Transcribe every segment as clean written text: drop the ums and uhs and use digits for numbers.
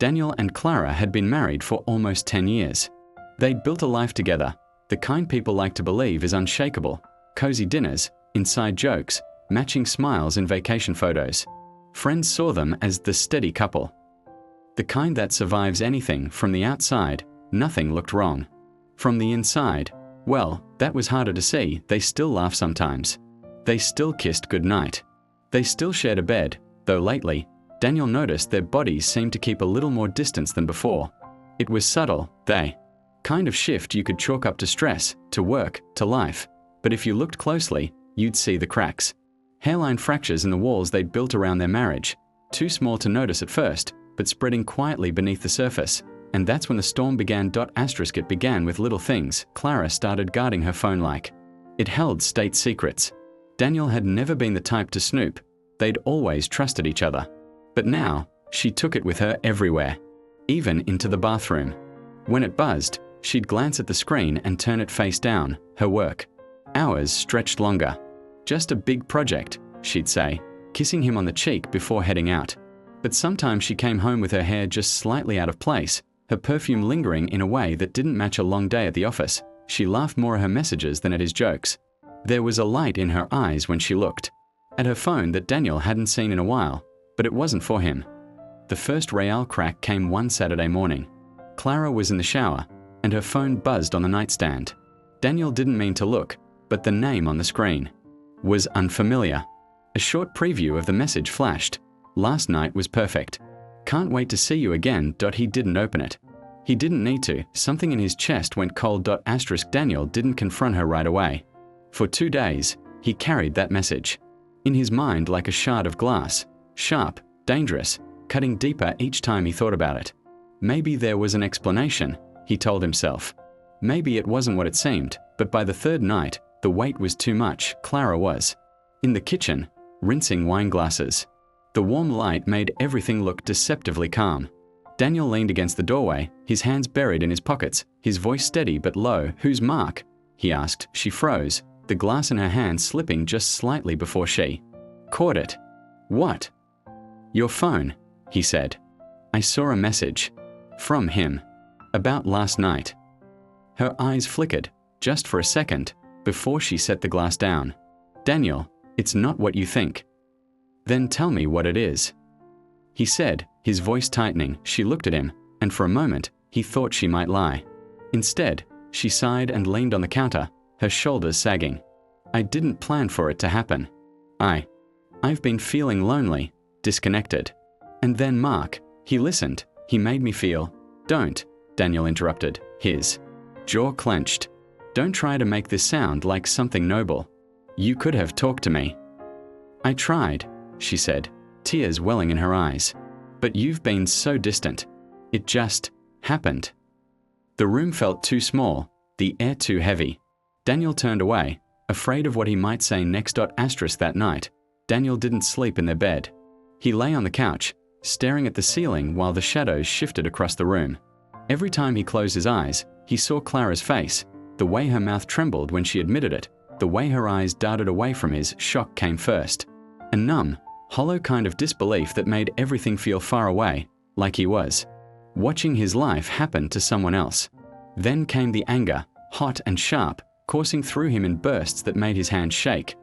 Daniel and Clara had been married for almost 10 years. They'd built a life together, the kind people like to believe is unshakable. Cozy dinners, inside jokes, matching smiles in vacation photos. Friends saw them as the steady couple. The kind that survives anything. From the outside, nothing looked wrong. From the inside, well, that was harder to see. They still laugh sometimes. They still kissed goodnight. They still shared a bed, though lately, Daniel noticed their bodies seemed to keep a little more distance than before. It was subtle, they kind of shift you could chalk up to stress, to work, to life. But if you looked closely, you'd see the cracks. Hairline fractures in the walls they'd built around their marriage. Too small to notice at first, but spreading quietly beneath the surface. And that's when the storm began. It began with little things. Clara started guarding her phone like it held state secrets. Daniel had never been the type to snoop. They'd always trusted each other. But now, she took it with her everywhere, even into the bathroom. When it buzzed, she'd glance at the screen and turn it face down, her work. Hours stretched longer. Just a big project, she'd say, kissing him on the cheek before heading out. But sometimes she came home with her hair just slightly out of place, her perfume lingering in a way that didn't match a long day at the office. She laughed more at her messages than at his jokes. There was a light in her eyes when she looked at her phone that Daniel hadn't seen in a while, but it wasn't for him. The first real crack came one Saturday morning. Clara was in the shower, and her phone buzzed on the nightstand. Daniel didn't mean to look, but the name on the screen was unfamiliar. A short preview of the message flashed. Last night was perfect. Can't wait to see you again. He didn't open it. He didn't need to. Something in his chest went cold. Daniel didn't confront her right away. For 2 days, he carried that message in his mind like a shard of glass, sharp, dangerous, cutting deeper each time he thought about it. Maybe there was an explanation, he told himself. Maybe it wasn't what it seemed, but by the third night, the weight was too much. Clara was in the kitchen, rinsing wine glasses. The warm light made everything look deceptively calm. Daniel leaned against the doorway, his hands buried in his pockets, his voice steady but low. "Who's Mark?" he asked. She froze, the glass in her hand slipping just slightly before she caught it. "What?" "Your phone," he said. "I saw a message from him about last night." Her eyes flickered, just for a second, before she set the glass down. "Daniel, it's not what you think." "Then tell me what it is," he said, his voice tightening. She looked at him, and for a moment, he thought she might lie. Instead, she sighed and leaned on the counter, her shoulders sagging. "I didn't plan for it to happen. I've been feeling lonely, disconnected. And then Mark, he listened, he made me feel." "Don't," Daniel interrupted, his jaw clenched. "Don't try to make this sound like something noble. You could have talked to me." "I tried," she said, tears welling in her eyes. "But you've been so distant. It just happened." The room felt too small, the air too heavy. Daniel turned away, afraid of what he might say next. That night, Daniel didn't sleep in their bed. He lay on the couch, staring at the ceiling while the shadows shifted across the room. Every time he closed his eyes, he saw Clara's face, the way her mouth trembled when she admitted it, the way her eyes darted away from his. Shock came first. A numb, hollow kind of disbelief that made everything feel far away, like he was watching his life happen to someone else. Then came the anger, hot and sharp, coursing through him in bursts that made his hands shake.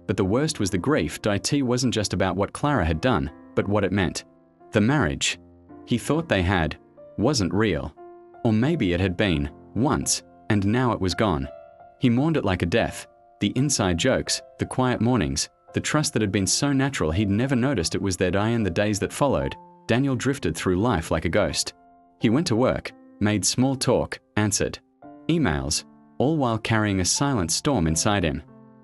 But the worst was the grief. It wasn't just about what Clara had done, but what it meant. The marriage he thought they had wasn't real. Or maybe it had been, once, and now it was gone. He mourned it like a death. The inside jokes, the quiet mornings, the trust that had been so natural he'd never noticed it was there. In the days that followed, Daniel drifted through life like a ghost. He went to work, made small talk, answered emails, all while carrying a silent storm inside him.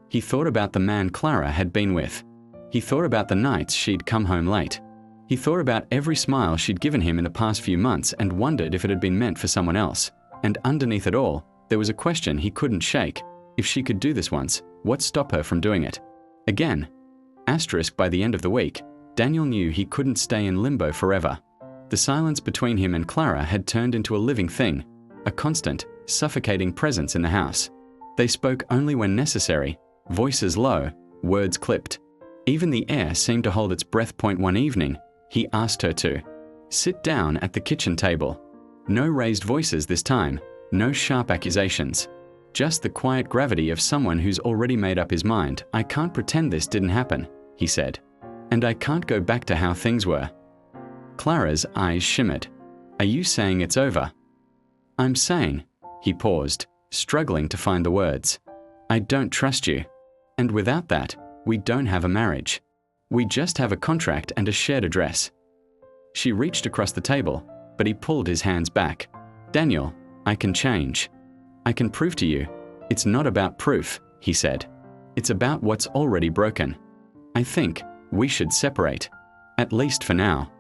He thought about the man Clara had been with. He thought about the nights she'd come home late. He thought about every smile she'd given him in the past few months and wondered if it had been meant for someone else. And underneath it all, there was a question he couldn't shake. If she could do this once, what stopped her from doing it again? By the end of the week, Daniel knew he couldn't stay in limbo forever. The silence between him and Clara had turned into a living thing, a constant, suffocating presence in the house. They spoke only when necessary, voices low, words clipped. Even the air seemed to hold its breath. One evening, he asked her to Sit down at the kitchen table. No raised voices this time, no sharp accusations. Just the quiet gravity of someone who's already made up his mind. I can't pretend this didn't happen, he said. And I can't go back to how things were. Clara's eyes shimmered. Are you saying it's over? I'm saying, he paused, struggling to find the words. I don't trust you. And without that, we don't have a marriage. We just have a contract and a shared address. She reached across the table, but he pulled his hands back. Daniel, I can change. I can prove to you. It's not about proof, he said. It's about what's already broken. I think we should separate, at least for now.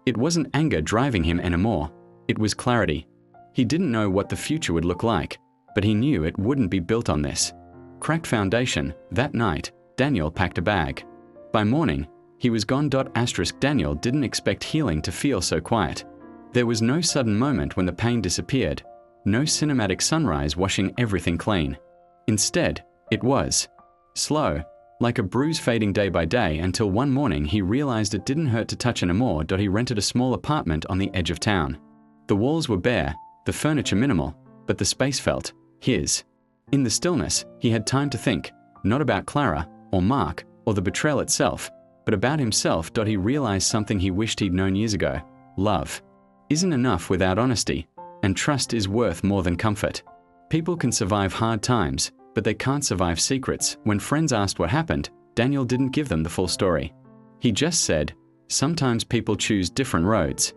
It wasn't anger driving him anymore. It was clarity. He didn't know what the future would look like, but he knew it wouldn't be built on this cracked foundation. That night, Daniel packed a bag. By morning, he was gone. Daniel didn't expect healing to feel so quiet. There was no sudden moment when the pain disappeared, no cinematic sunrise washing everything clean. Instead, it was slow, like a bruise fading day by day, until one morning he realized it didn't hurt to touch anymore. He rented a small apartment on the edge of town. The walls were bare, the furniture minimal, but the space felt his. In the stillness, he had time to think, not about Clara, or Mark, or the betrayal itself, but about himself. He realized something he wished he'd known years ago. Love isn't enough without honesty, and trust is worth more than comfort. People can survive hard times, but they can't survive secrets. When friends asked what happened, Daniel didn't give them the full story. He just said, sometimes people choose different roads.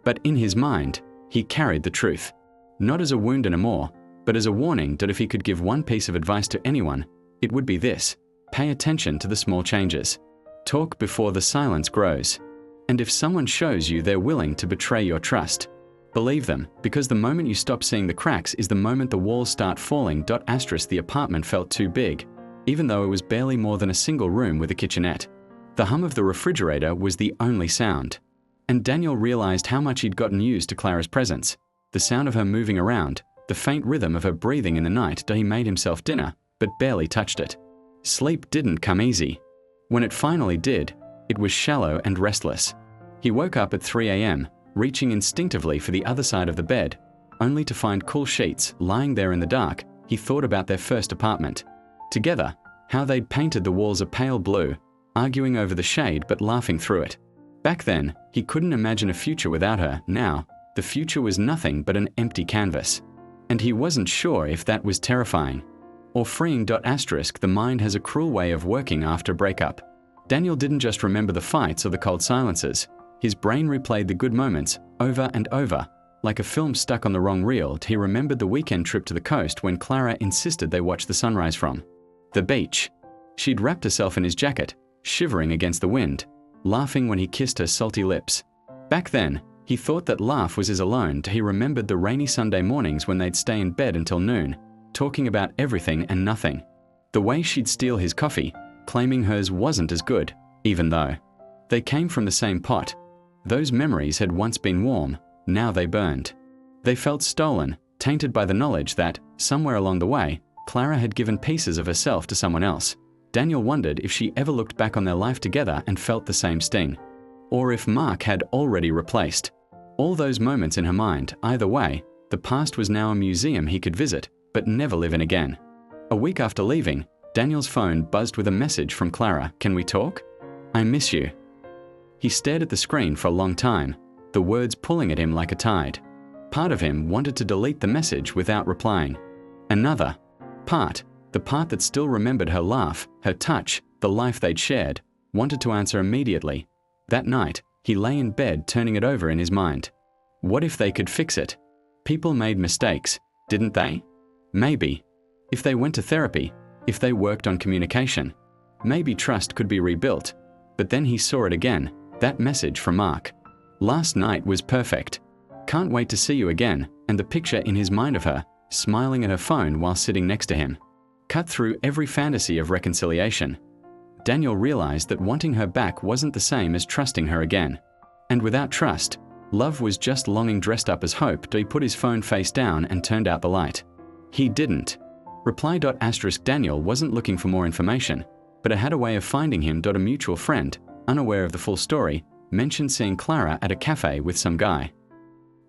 But in his mind, he carried the truth. Not as a wound anymore, but as a warning that if he could give one piece of advice to anyone, it would be this: pay attention to the small changes. Talk before the silence grows. And if someone shows you they're willing to betray your trust, believe them, because the moment you stop seeing the cracks is the moment the walls start falling. The apartment felt too big, even though it was barely more than a single room with a kitchenette. The hum of the refrigerator was the only sound. And Daniel realized how much he'd gotten used to Clara's presence. The sound of her moving around, the faint rhythm of her breathing in the night. He made himself dinner, but barely touched it. Sleep didn't come easy. When it finally did, it was shallow and restless. He woke up at 3 a.m., reaching instinctively for the other side of the bed, only to find cool sheets lying there in the dark. He thought about their first apartment. Together, how they'd painted the walls a pale blue, arguing over the shade but laughing through it. Back then, he couldn't imagine a future without her. Now, the future was nothing but an empty canvas. And he wasn't sure if that was terrifying or freeing. The mind has a cruel way of working after a breakup. Daniel didn't just remember the fights or the cold silences. His brain replayed the good moments over and over, like a film stuck on the wrong reel. He remembered the weekend trip to the coast when Clara insisted they watch the sunrise from the beach. She'd wrapped herself in his jacket, shivering against the wind, laughing when he kissed her salty lips. Back then, he thought that laugh was his alone. He remembered the rainy Sunday mornings when they'd stay in bed until noon, talking about everything and nothing. The way she'd steal his coffee, claiming hers wasn't as good, even though they came from the same pot. Those memories had once been warm, now they burned. They felt stolen, tainted by the knowledge that, somewhere along the way, Clara had given pieces of herself to someone else. Daniel wondered if she ever looked back on their life together and felt the same sting. Or if Mark had already replaced all those moments in her mind. Either way, the past was now a museum he could visit, but never live in again. A week after leaving, Daniel's phone buzzed with a message from Clara. Can we talk? I miss you. He stared at the screen for a long time, the words pulling at him like a tide. Part of him wanted to delete the message without replying. Another part, the part that still remembered her laugh, her touch, the life they'd shared, wanted to answer immediately. That night, he lay in bed turning it over in his mind. What if they could fix it? People made mistakes, didn't they? Maybe. If they went to therapy, if they worked on communication, maybe trust could be rebuilt. But then he saw it again, that message from Mark. Last night was perfect. Can't wait to see you again, and the picture in his mind of her, smiling at her phone while sitting next to him. Cut through every fantasy of reconciliation. Daniel realized that wanting her back wasn't the same as trusting her again. And without trust, love was just longing dressed up as hope. He put his phone face down and turned out the light. He didn't reply. Daniel wasn't looking for more information, but it had a way of finding him. A mutual friend, unaware of the full story, mentioned seeing Clara at a cafe with some guy.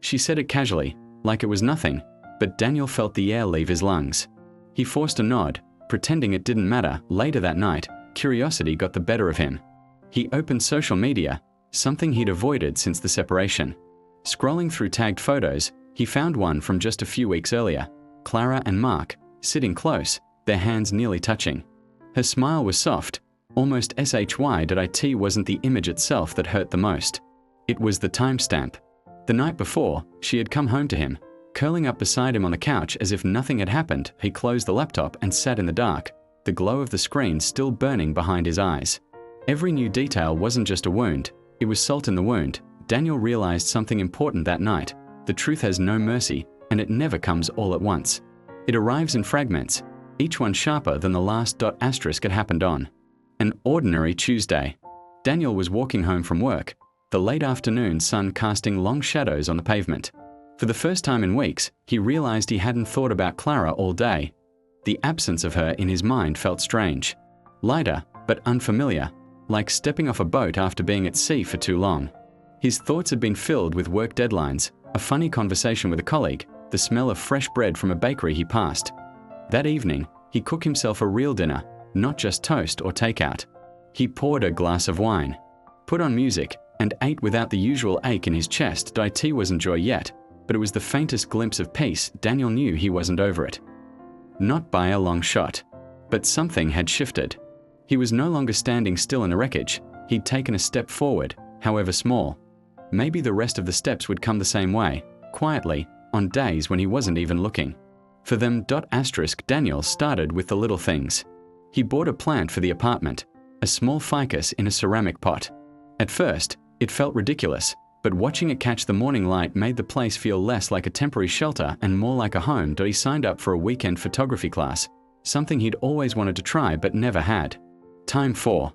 She said it casually, like it was nothing, but Daniel felt the air leave his lungs. He forced a nod, pretending it didn't matter. Later that night, curiosity got the better of him. He opened social media, something he'd avoided since the separation. Scrolling through tagged photos, he found one from just a few weeks earlier. Clara and Mark, sitting close, their hands nearly touching. Her smile was soft, almost SHY. Wasn't the image itself that hurt the most. It was the timestamp. The night before, she had come home to him, curling up beside him on the couch as if nothing had happened. He closed the laptop and sat in the dark, the glow of the screen still burning behind his eyes. Every new detail wasn't just a wound, it was salt in the wound. Daniel realized something important that night. The truth has no mercy, and it never comes all at once. It arrives in fragments, each one sharper than the last. It happened on an ordinary Tuesday. Daniel was walking home from work, the late afternoon sun casting long shadows on the pavement. For the first time in weeks, he realized he hadn't thought about Clara all day. The absence of her in his mind felt strange, lighter but unfamiliar, like stepping off a boat after being at sea for too long. His thoughts had been filled with work deadlines, a funny conversation with a colleague, the smell of fresh bread from a bakery he passed. That evening, he cooked himself a real dinner, not just toast or takeout. He poured a glass of wine, put on music, and ate without the usual ache in his chest. It wasn't joy yet, but it was the faintest glimpse of peace. Daniel knew he wasn't over it. Not by a long shot. But something had shifted. He was no longer standing still in the wreckage. He'd taken a step forward, however small. Maybe the rest of the steps would come the same way, quietly, on days when he wasn't even looking. For them. Daniel started with the little things. He bought a plant for the apartment, a small ficus in a ceramic pot. At first, it felt ridiculous, but watching it catch the morning light made the place feel less like a temporary shelter and more like a home. He signed up for a weekend photography class, something he'd always wanted to try but never had. Time 4.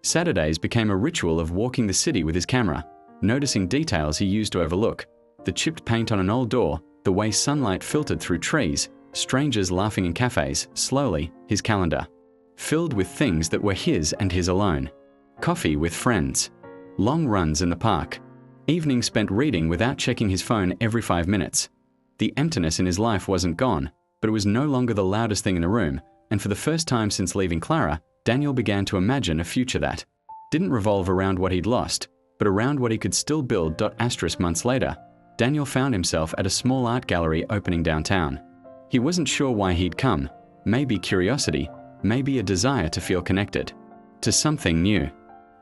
Saturdays became a ritual of walking the city with his camera, noticing details he used to overlook. The chipped paint on an old door, the way sunlight filtered through trees, strangers laughing in cafes. Slowly, his calendar filled with things that were his and his alone. Coffee with friends, long runs in the park, evenings spent reading without checking his phone every 5 minutes. The emptiness in his life wasn't gone, but it was no longer the loudest thing in the room, and for the first time since leaving Clara, Daniel began to imagine a future that didn't revolve around what he'd lost, but around what he could still build. Months later, Daniel found himself at a small art gallery opening downtown. He wasn't sure why he'd come, maybe curiosity, maybe a desire to feel connected to something new.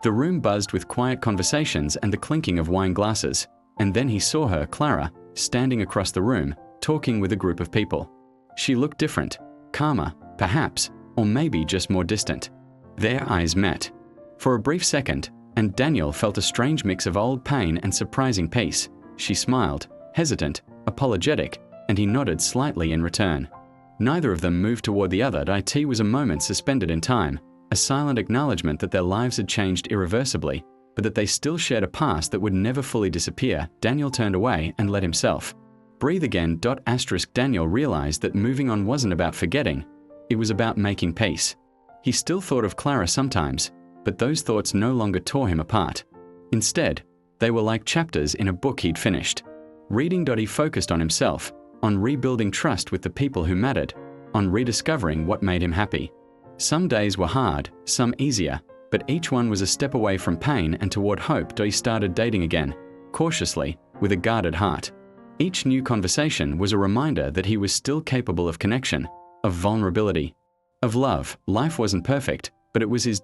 The room buzzed with quiet conversations and the clinking of wine glasses, and then he saw her, Clara, standing across the room, talking with a group of people. She looked different, calmer, perhaps, or maybe just more distant. Their eyes met. For a brief second, and Daniel felt a strange mix of old pain and surprising peace. She smiled, hesitant, apologetic, and he nodded slightly in return. Neither of them moved toward the other. It was a moment suspended in time, a silent acknowledgement that their lives had changed irreversibly, but that they still shared a past that would never fully disappear. Daniel turned away and let himself breathe again. Daniel realized that moving on wasn't about forgetting, it was about making peace. He still thought of Clara sometimes, but those thoughts no longer tore him apart. Instead, they were like chapters in a book he'd finished. Reading. He focused on himself, on rebuilding trust with the people who mattered, on rediscovering what made him happy. Some days were hard, some easier, but each one was a step away from pain and toward hope. He started dating again, cautiously, with a guarded heart. Each new conversation was a reminder that he was still capable of connection, of vulnerability, of love. Life wasn't perfect, but it was his.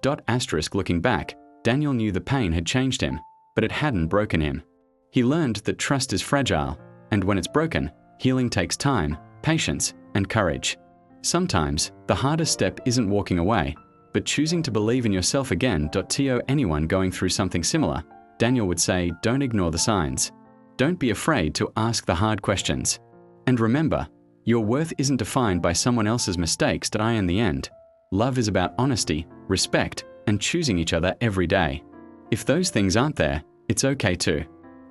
Looking back, Daniel knew the pain had changed him, but it hadn't broken him. He learned that trust is fragile, and when it's broken, healing takes time, patience, and courage. Sometimes, the hardest step isn't walking away, but choosing to believe in yourself again. To anyone going through something similar, Daniel would say, don't ignore the signs. Don't be afraid to ask the hard questions. And remember, your worth isn't defined by someone else's mistakes. In the end, love is about honesty, respect, and choosing each other every day. If those things aren't there, it's okay to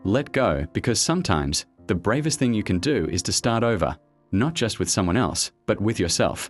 let go, because sometimes the bravest thing you can do is to start over, not just with someone else, but with yourself.